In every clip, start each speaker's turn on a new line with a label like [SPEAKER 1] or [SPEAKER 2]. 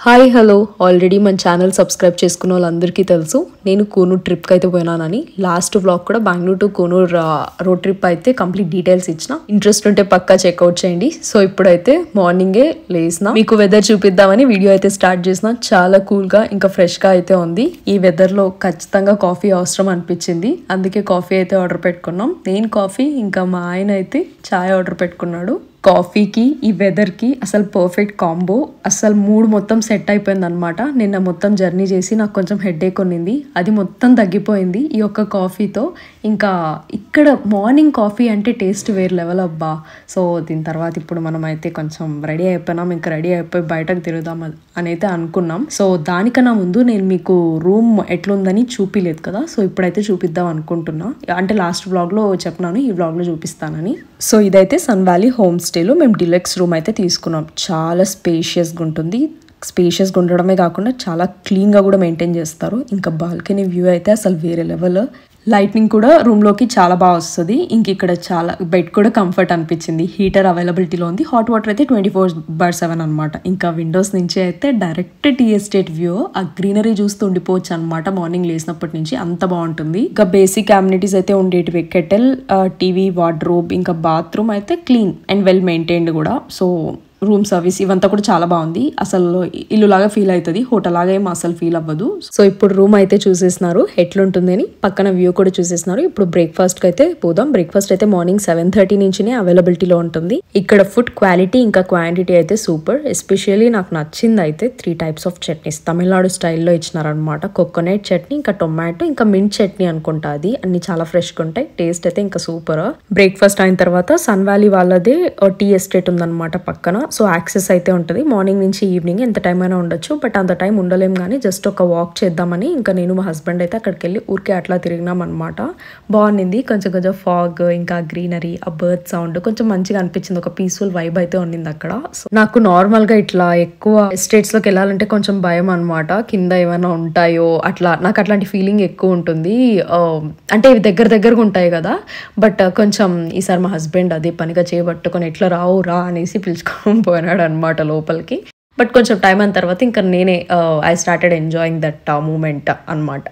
[SPEAKER 1] Hi hello already మన channel subscribe చేసుకున్న వాళ్ళందరికీ తెలుసు నేను కూనూర్ ట్రిప్కి అయితే పోయినానని. లాస్ట్ వ్లాగ్ కూడా Bengaluru to Coonoor road trip అయితే కంప్లీట్ డీటెయిల్స్ ఇచ్చిన. ఇంట్రెస్ట్ ఉంటే పక్కా చెక్అవుట్ చేయండి. సో ఇప్పుడైతే మార్నింగే లేసిన మీకు వెదర్ చూపిద్దామని వీడియో అయితే స్టార్ట్ చేసిన. చాలా కూల్గా ఇంకా ఫ్రెష్గా అయితే ఉంది. ఈ వెదర్లో ఖచ్చితంగా కాఫీ అవసరం అనిపించింది, అందుకే కాఫీ అయితే ఆర్డర్ పెట్టుకున్నాం. నేను కాఫీ, ఇంకా మా ఆయన అయితే చాయ్ ఆర్డర్ పెట్టుకున్నాడు. కాఫీకి ఈ వెదర్కి అసలు పర్ఫెక్ట్ కాంబో. అసలు మూడ్ మొత్తం సెట్ అయిపోయింది అనమాట. నిన్న మొత్తం జర్నీ చేసి నాకు కొంచెం హెడేక్ ఉన్నింది, అది మొత్తం తగ్గిపోయింది ఈ ఒక్క కాఫీతో. ఇంకా ఇక్కడ మార్నింగ్ కాఫీ అంటే టేస్ట్ వేరే లెవెల్ అబ్బా. సో దీని తర్వాత ఇప్పుడు మనం అయితే కొంచెం రెడీ అయిపోయినాం. ఇంకా రెడీ అయిపోయి బయటకు తిరుగుదాం అని అయితే అనుకున్నాం. సో దానికన్నా ముందు నేను మీకు రూమ్ ఎట్లుందని చూపిలేదు కదా, సో ఇప్పుడైతే చూపిద్దాం అనుకుంటున్నా. అంటే లాస్ట్ వ్లాగ్లో చెప్పినాను, ఈ వ్లాగ్లో చూపిస్తానని. సో ఇదైతే సన్ వ్యాలీ హోమ్ స్టేలో మేము డిలక్స్ రూమ్ అయితే తీసుకున్నాం. చాలా స్పేషియస్గా ఉంటుంది. స్పేషియస్గా ఉండడమే కాకుండా చాలా క్లీన్గా కూడా మెయింటైన్ చేస్తారు. ఇంకా బాల్కనీ వ్యూ అయితే అసలు వేరే లెవెల్. లైట్నింగ్ కూడా రూమ్లోకి చాలా బాగా వస్తుంది. ఇంక ఇక్కడ చాలా బెడ్ కూడా కంఫర్ట్ అనిపించింది. హీటర్ అవైలబిలిటీలో ఉంది. హాట్ వాటర్ అయితే 24/7 అనమాట. ఇంకా విండోస్ నుంచి అయితే డైరెక్ట్ టీ ఎస్టేట్ వ్యూ, ఆ గ్రీనరీ చూస్తూ ఉండిపోవచ్చు అనమాట. మార్నింగ్ లేసినప్పటి నుంచి అంత బాగుంటుంది. ఇంకా బేసిక్ అమ్యూనిటీస్ అయితే ఉండేటివి. కెటిల్, టీవీ, వార్డ్రోబ్, ఇంకా బాత్రూమ్ అయితే క్లీన్ అండ్ వెల్ మెయింటైన్డ్ కూడా. సో రూమ్ సర్వీస్ ఇవంతా కూడా చాలా బాగుంది. అసలు ఇల్లు లాగా ఫీల్ అవుతుంది, హోటల్ లాగా ఏమో అసలు ఫీల్ అవ్వదు. సో ఇప్పుడు రూమ్ అయితే చూసేసినారు ఎట్లుంటుందని, పక్కన వ్యూ కూడా చూసేసినారు. ఇప్పుడు బ్రేక్ఫాస్ట్కి అయితే పోదాం. బ్రేక్ఫాస్ట్ అయితే మార్నింగ్ 7:30 నుంచినే అవైలబిలిటీలో ఉంటుంది. ఇక్కడ ఫుడ్ క్వాలిటీ ఇంకా క్వాంటిటీ అయితే సూపర్. ఎస్పెషల్లీ నాకు నచ్చింది అయితే 3 types ఆఫ్ చట్నీస్ తమిళనాడు స్టైల్లో ఇచ్చినారనమాట. కోకోనట్ చట్నీ, ఇంకా టొమాటో, ఇంకా మింట్ చట్నీ అనుకుంటా. అది అన్ని చాలా ఫ్రెష్గా ఉంటాయి. టేస్ట్ అయితే ఇంకా సూపర్. బ్రేక్ఫాస్ట్ అయిన తర్వాత సన్ వ్యాలీ వాళ్ళదే టీ ఎస్టేట్ ఉందన్నమాట పక్కన. సో యాక్సెస్ అయితే ఉంటుంది. మార్నింగ్ నుంచి ఈవినింగ్ ఎంత టైం అయినా ఉండొచ్చు, బట్ అంత టైం ఉండలేం. కానీ జస్ట్ ఒక వాక్ చేద్దామని ఇంకా నేను మా హస్బెండ్ అయితే అక్కడికి వెళ్ళి ఊరికే అట్లా తిరిగినాం అనమాట. బాగుంది. కొంచెం కొంచెం ఫాగ్, ఇంకా గ్రీనరీ, ఆ బర్డ్ సౌండ్ కొంచెం మంచిగా అనిపించింది. ఒక పీస్ఫుల్ వైబ్ అయితే ఉండింది అక్కడ. సో నాకు నార్మల్గా ఇట్లా ఎక్కువ ఎస్టేట్స్లోకి వెళ్ళాలంటే కొంచెం భయం అనమాట. కింద ఏమైనా ఉంటాయో అట్లా, నాకు అట్లాంటి ఫీలింగ్ ఎక్కువ ఉంటుంది. అంటే ఇవి దగ్గరగా ఉంటాయి కదా, బట్ కొంచెం ఈసారి మా హస్బెండ్ అదే పనిగా చేయబట్టుకొని ఎట్లా రావు రా అనేసి పిలుచుకొని పోయినాడు అనమాట లోపలికి. బట్ కొంచెం టైం అయిన తర్వాత ఇంకా నేనే I started enjoying that moment అనమాట.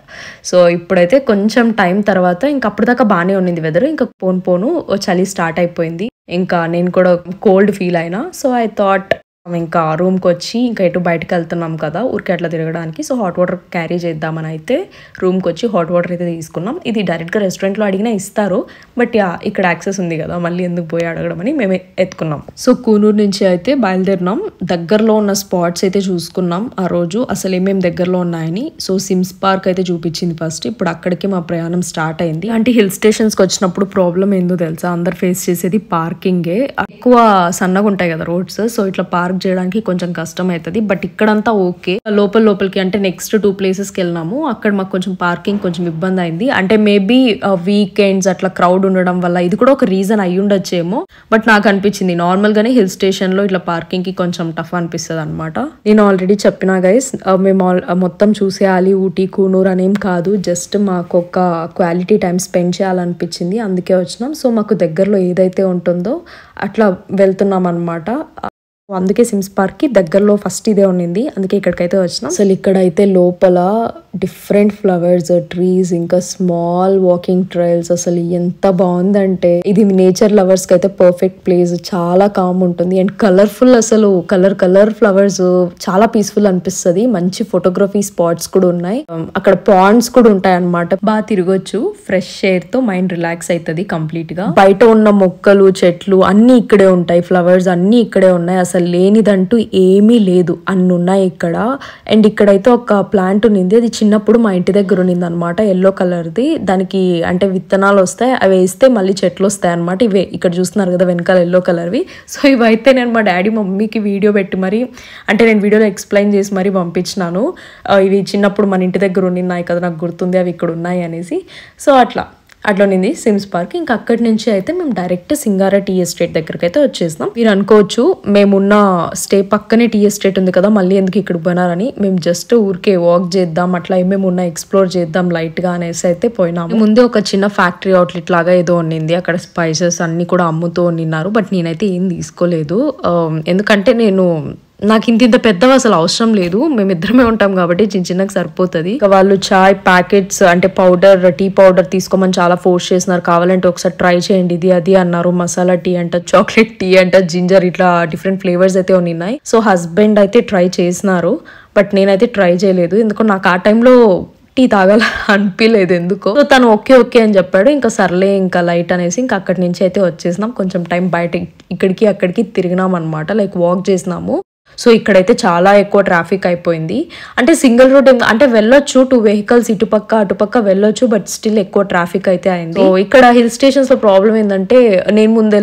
[SPEAKER 1] సో ఇప్పుడైతే కొంచెం టైం తర్వాత, ఇంకా అప్పటిదాకా బాగానే ఉన్నింది వెదర్. ఇంకా పోను చలి స్టార్ట్ అయిపోయింది. ఇంకా నేను కూడా కోల్డ్ ఫీల్ అయినా. సో ఐ థాట్ ఇంకా రూమ్కి వచ్చి ఇంకా ఎటు బయటకు వెళ్తున్నాం కదా ఊరికే అట్లా తిరగడానికి, సో హాట్ వాటర్ క్యారీ చేద్దామని అయితే రూమ్కి వచ్చి హాట్ వాటర్ అయితే తీసుకున్నాం. ఇది డైరెక్ట్గా రెస్టారెంట్లో అడిగినా ఇస్తారు, బట్ ఇక్కడ యాక్సెస్ ఉంది కదా, మళ్ళీ ఎందుకు పోయి అడగడం అని మేమే ఎత్తుకున్నాం. సో కూనూరు నుంచి అయితే బయలుదేరినాం. దగ్గరలో ఉన్న స్పాట్స్ అయితే చూసుకున్నాం ఆ రోజు, అసలు ఏమేమి దగ్గరలో ఉన్నాయని. సో సిమ్స్ పార్క్ అయితే చూపించింది ఫస్ట్. ఇప్పుడు అక్కడికి మా ప్రయాణం స్టార్ట్ అయింది. అంటే హిల్ స్టేషన్స్కి వచ్చినప్పుడు ప్రాబ్లం ఏందో తెలుసా, అందరు ఫేస్ చేసేది పార్కింగే. ఎక్కువ సన్నగా ఉంటాయి కదా రోడ్స్, సో ఇట్లా పార్క్ చేయడానికి కొంచెం కష్టం అవుతుంది. బట్ ఇక్కడంతా ఓకే. లోపలికి అంటే నెక్స్ట్ 2 ప్లేసెస్కి వెళ్ళినాము. అక్కడ మాకు కొంచెం పార్కింగ్ కొంచెం ఇబ్బంది అయింది. అంటే మేబీ వీకెండ్స్ అట్లా క్రౌడ్ ఉండడం వల్ల ఇది కూడా ఒక రీజన్ అయ్యి ఉండొచ్చేమో. బట్ నాకు అనిపించింది నార్మల్ గానే హిల్ స్టేషన్ లో ఇట్లా పార్కింగ్ కి కొంచెం టఫ్ అనిపిస్తుంది అనమాట. నేను ఆల్రెడీ చెప్పినా గైస్, మేము మొత్తం చూసేయాలి ఊటీ కూనూర్ అనేం కాదు, జస్ట్ మాకు ఒక క్వాలిటీ టైం స్పెండ్ చేయాలనిపించింది, అందుకే వచ్చినాం. సో మాకు దగ్గరలో ఏదైతే ఉంటుందో అట్లా వెళ్తున్నాం అనమాట. అందుకే సిమ్స్ పార్క్ కి దగ్గరలో ఫస్ట్ ఇదే ఉండింది, అందుకే ఇక్కడికైతే వచ్చినాం. అసలు ఇక్కడైతే లోపల డిఫరెంట్ ఫ్లవర్స్, ట్రీస్, ఇంకా స్మాల్ వాకింగ్ ట్రైల్స్, అసలు ఎంత బాగుందంటే ఇది నేచర్ లవర్స్ కి అయితే పర్ఫెక్ట్ ప్లేస్. చాలా కామ్ ఉంటుంది అండ్ కలర్ఫుల్, అసలు కలర్ ఫ్లవర్స్ చాలా పీస్ఫుల్ అనిపిస్తుంది. మంచి ఫోటోగ్రఫీ స్పాట్స్ కూడా ఉన్నాయి. అక్కడ పాండ్స్ కూడా ఉంటాయి అనమాట. బాగా తిరగొచ్చు. ఫ్రెష్ ఎయిర్ తో మైండ్ రిలాక్స్ అవుతుంది కంప్లీట్ గా. బయట ఉన్న మొక్కలు, చెట్లు అన్ని ఇక్కడే ఉంటాయి, ఫ్లవర్స్ అన్ని ఇక్కడే ఉన్నాయి. అసలు లేనిదంటూ ఏమీ లేదు, అన్ని ఉన్నాయి ఇక్కడ. అండ్ ఇక్కడైతే ఒక ప్లాంట్ ఉన్నింది, అది చిన్నప్పుడు మా ఇంటి దగ్గర ఉన్నింది అనమాట, ఎల్లో కలర్ది. దానికి అంటే విత్తనాలు వస్తాయి, అవి వేస్తే మళ్ళీ చెట్లు వస్తాయి అనమాట. ఇవే ఇక్కడ చూస్తున్నారు కదా వెనకాల ఎల్లో కలర్వి. సో ఇవైతే నేను మా డాడీ మమ్మీకి వీడియో పెట్టి మరి, అంటే నేను వీడియోలో ఎక్స్ప్లెయిన్ చేసి మరీ పంపించినాను. ఇవి చిన్నప్పుడు మన ఇంటి దగ్గర ఉన్నాయి కదా, నాకు గుర్తుంది అవి ఇక్కడ ఉన్నాయి అనేసి. సో అట్లా ఉన్నింది సిమ్స్ పార్క్. ఇంకా అక్కడి నుంచి అయితే మేము డైరెక్ట్ సింగారా టీ ఎస్టేట్ దగ్గరికి అయితే వచ్చేసినాం. మీరు అనుకోవచ్చు మేమున్న స్టే పక్కనే టీ ఎస్టేట్ ఉంది కదా, మళ్ళీ ఎందుకు ఇక్కడ పోయినారని. మేము జస్ట్ ఊరికే వాక్ చేద్దాం, అట్లా ఏమేమి ఉన్నా ఎక్స్ప్లోర్ చేద్దాం లైట్ గా అనేసి అయితే పోయినాము. ముందే ఒక చిన్న ఫ్యాక్టరీ అవుట్లెట్ లాగా ఏదో ఉన్నింది, అక్కడ స్పైసెస్ అన్ని కూడా అమ్ముతూ ఉన్నారు. బట్ నేనైతే ఏం తీసుకోలేదు, ఎందుకంటే నేను నాకు ఇంత పెద్దవి అసలు అవసరం లేదు, మేమిద్దరమే ఉంటాం కాబట్టి చిన్నగా సరిపోతుంది. ఇక వాళ్ళు చాయ్ ప్యాకెట్స్ అంటే పౌడర్, టీ పౌడర్ తీసుకోమని చాలా ఫోర్స్ చేస్తున్నారు. కావాలంటే ఒకసారి ట్రై చేయండి ఇది అది అన్నారు. మసాలా టీ అంట, చాక్లెట్ టీ అంట, జింజర్, ఇట్లా డిఫరెంట్ ఫ్లేవర్స్ అయితే ఉన్నాయి. సో హస్బెండ్ అయితే ట్రై చేసినారు, బట్ నేనైతే ట్రై చేయలేదు. ఎందుకో నాకు ఆ టైంలో టీ తాగాల అనిపించలేదు ఎందుకో. సో తను ఓకే అని చెప్పాడు. ఇంకా సర్లే ఇంకా లైట్ అనేసి ఇంకా అక్కడి నుంచి అయితే వచ్చేసినాం. కొంచెం టైం బయట ఇక్కడికి అక్కడికి తిరిగినాం అనమాట, లైక్ వాక్ చేసినాము. సో ఇక్కడైతే చాలా ఎక్కువ ట్రాఫిక్ అయిపోయింది. అంటే సింగిల్ రోడ్ అంటే వెళ్ళొచ్చు, 2 వెహికల్స్ ఇటుపక్క అటుపక్క వెళ్ళొచ్చు, బట్ స్టిల్ ఎక్కువ ట్రాఫిక్ అయితే అయింది. సో ఇక్కడ హిల్ స్టేషన్స్ లో ప్రాబ్లం ఏంటంటే నేను ముందు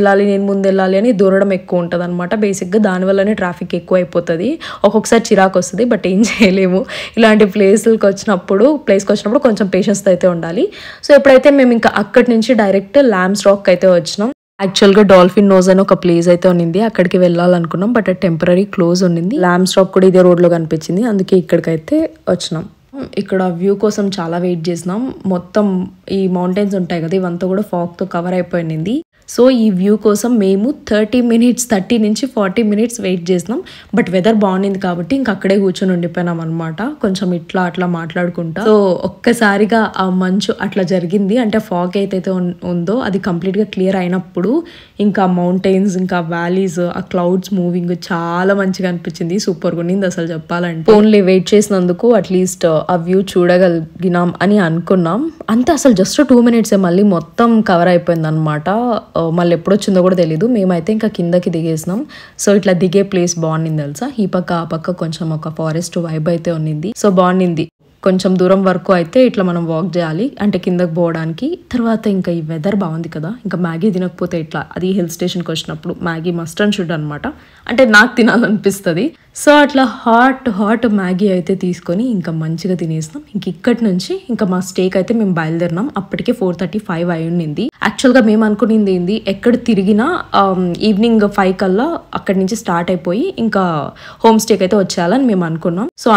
[SPEAKER 1] వెళ్ళాలి అని దూరడం ఎక్కువ ఉంటుంది అనమాట. బేసిక్గా దానివల్లనే ట్రాఫిక్ ఎక్కువ అయిపోతుంది, ఒక్కొక్కసారి చిరాకు వస్తుంది. బట్ ఏం చేయలేము, ఇలాంటి ప్లేస్కి వచ్చినప్పుడు కొంచెం పేషెన్స్ అయితే ఉండాలి. సో ఎప్పుడైతే మేము ఇంకా అక్కడి నుంచి డైరెక్ట్ ల్యాంబ్స్ రాక్ అయితే వచ్చినాం. యాక్చువల్గా డాల్ఫిన్ నోజ్ అని ఒక ప్లేస్ అయితే ఉన్నింది, అక్కడికి వెళ్ళాలనుకున్నాం, బట్ టెంపరీ క్లోజ్ ఉన్నింది. ల్యాంబ్స్ రాక్ కూడా ఇదే రోడ్లో కనిపించింది, అందుకే ఇక్కడికైతే వచ్చినాం. ఇక్కడ వ్యూ కోసం చాలా వెయిట్ చేసినాం. మొత్తం ఈ మౌంటైన్స్ ఉంటాయి కదా, ఇవంతా కూడా ఫాగ్తో కవర్ అయిపోయింది. సో ఈ వ్యూ కోసం మేము 30 నుంచి 40 మినిట్స్ వెయిట్ చేసినాం. బట్ వెదర్ బాగుంది కాబట్టి ఇంక అక్కడే కూర్చొని ఉండిపోయినాం అనమాట, కొంచెం ఇట్లా అట్లా మాట్లాడుకుంటా. సో ఒక్కసారిగా ఆ మంచు అట్లా జరిగింది, అంటే ఫాగ్ ఏదైతే ఉందో అది కంప్లీట్గా క్లియర్ అయినప్పుడు ఇంకా మౌంటైన్స్, ఇంకా వ్యాలీస్, ఆ క్లౌడ్స్ మూవింగ్ చాలా మంచిగా అనిపించింది. సూపర్గా ఉన్నింది అసలు చెప్పాలంటే. ఓన్లీ వెయిట్ చేసినందుకు అట్లీస్ట్ ఆ వ్యూ చూడగలిగినాం అని అనుకున్నాం. అంతే, అసలు జస్ట్ 2 మినిట్సే మళ్ళీ మొత్తం కవర్ అయిపోయింది అనమాట. మళ్ళీ ఎప్పుడు వచ్చిందో కూడా తెలీదు. మేమైతే ఇంకా కిందకి దిగేసినాం. సో ఇట్లా దిగే ప్లేస్ బాగుంది తెలుసా, ఈ పక్క ఆ పక్క కొంచెం ఒక ఫారెస్ట్ వైబ్ అయితే ఉన్నింది. సో బాగుంది. కొంచెం దూరం వరకు అయితే ఇట్లా మనం వాక్ చేయాలి, అంటే కిందకి పోవడానికి. తర్వాత ఇంకా ఈ వెదర్ బాగుంది కదా, ఇంకా మ్యాగీ తినకపోతే ఇట్లా, అది హిల్ స్టేషన్కి వచ్చినప్పుడు మ్యాగీ మస్ట్ అండ్ షుడ్ అనమాట, అంటే నాకు తినాలనిపిస్తుంది. సో అట్లా హాట్ మ్యాగీ అయితే తీసుకొని ఇంకా మంచిగా తినేసినాం. ఇంక ఇక్కడి నుంచి ఇంకా మా స్టేక్ అయితే మేము బయలుదేరినాం. అప్పటికే 4:35 అయి ఉన్నింది. యాక్చువల్గా మేము అనుకునేది ఏంది, ఎక్కడ తిరిగినా ఈవినింగ్ 5 కల్లా అక్కడి నుంచి స్టార్ట్ అయిపోయి ఇంకా హోమ్ స్టేక్ అయితే వచ్చేయాలని మేము అనుకున్నాం. సో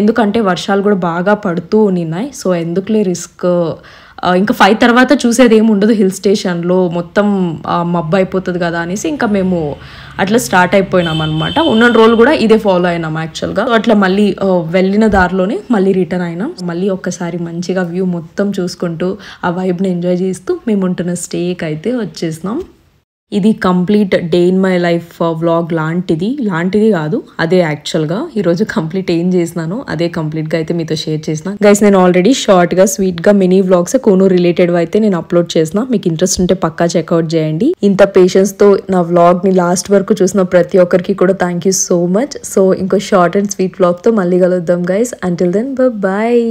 [SPEAKER 1] ఎందుకంటే వర్షాలు కూడా బాగా పడుతూ ఉన్నాయి. సో ఎందుకులే రిస్క్, ఇంకా 5 తర్వాత చూసేది ఏమి ఉండదు హిల్ స్టేషన్లో, మొత్తం మబ్బు అయిపోతుంది కదా అనేసి ఇంకా మేము అట్లా స్టార్ట్ అయిపోయినాం అనమాట. ఉన్న రోజులు కూడా ఇదే ఫాలో అయినాం యాక్చువల్గా. అట్లా మళ్ళీ వెళ్ళిన దారిలోనే మళ్ళీ రిటర్న్ అయినాం. మళ్ళీ ఒక్కసారి మంచిగా వ్యూ మొత్తం చూసుకుంటూ ఆ వైబ్ని ఎంజాయ్ చేస్తూ మేము ఉంటున్న స్టేకి అయితే వచ్చేసినాం. ఇది complete day in my life vlog లాంటిది కాదు, అదే యాక్చువల్గా ఈరోజు కంప్లీట్ ఏం చేసినానో అదే కంప్లీట్గా అయితే మీతో షేర్ చేసిన. గైస్ నేను ఆల్రెడీ షార్ట్గా స్వీట్గా మినీ వ్లాగ్స్ కూనూర్ రిలేటెడ్ అయితే నేను అప్లోడ్ చేసిన, మీకు ఇంట్రెస్ట్ ఉంటే పక్కా చెక్అవుట్ చేయండి. ఇంత పేషెన్స్తో నా వ్లాగ్ని లాస్ట్ వరకు చూసిన ప్రతి ఒక్కరికి కూడా thank you so much. So ఇంకో షార్ట్ అండ్ స్వీట్ వ్లాగ్తో మళ్ళీ కలుద్దాం గైస్. Until then bye.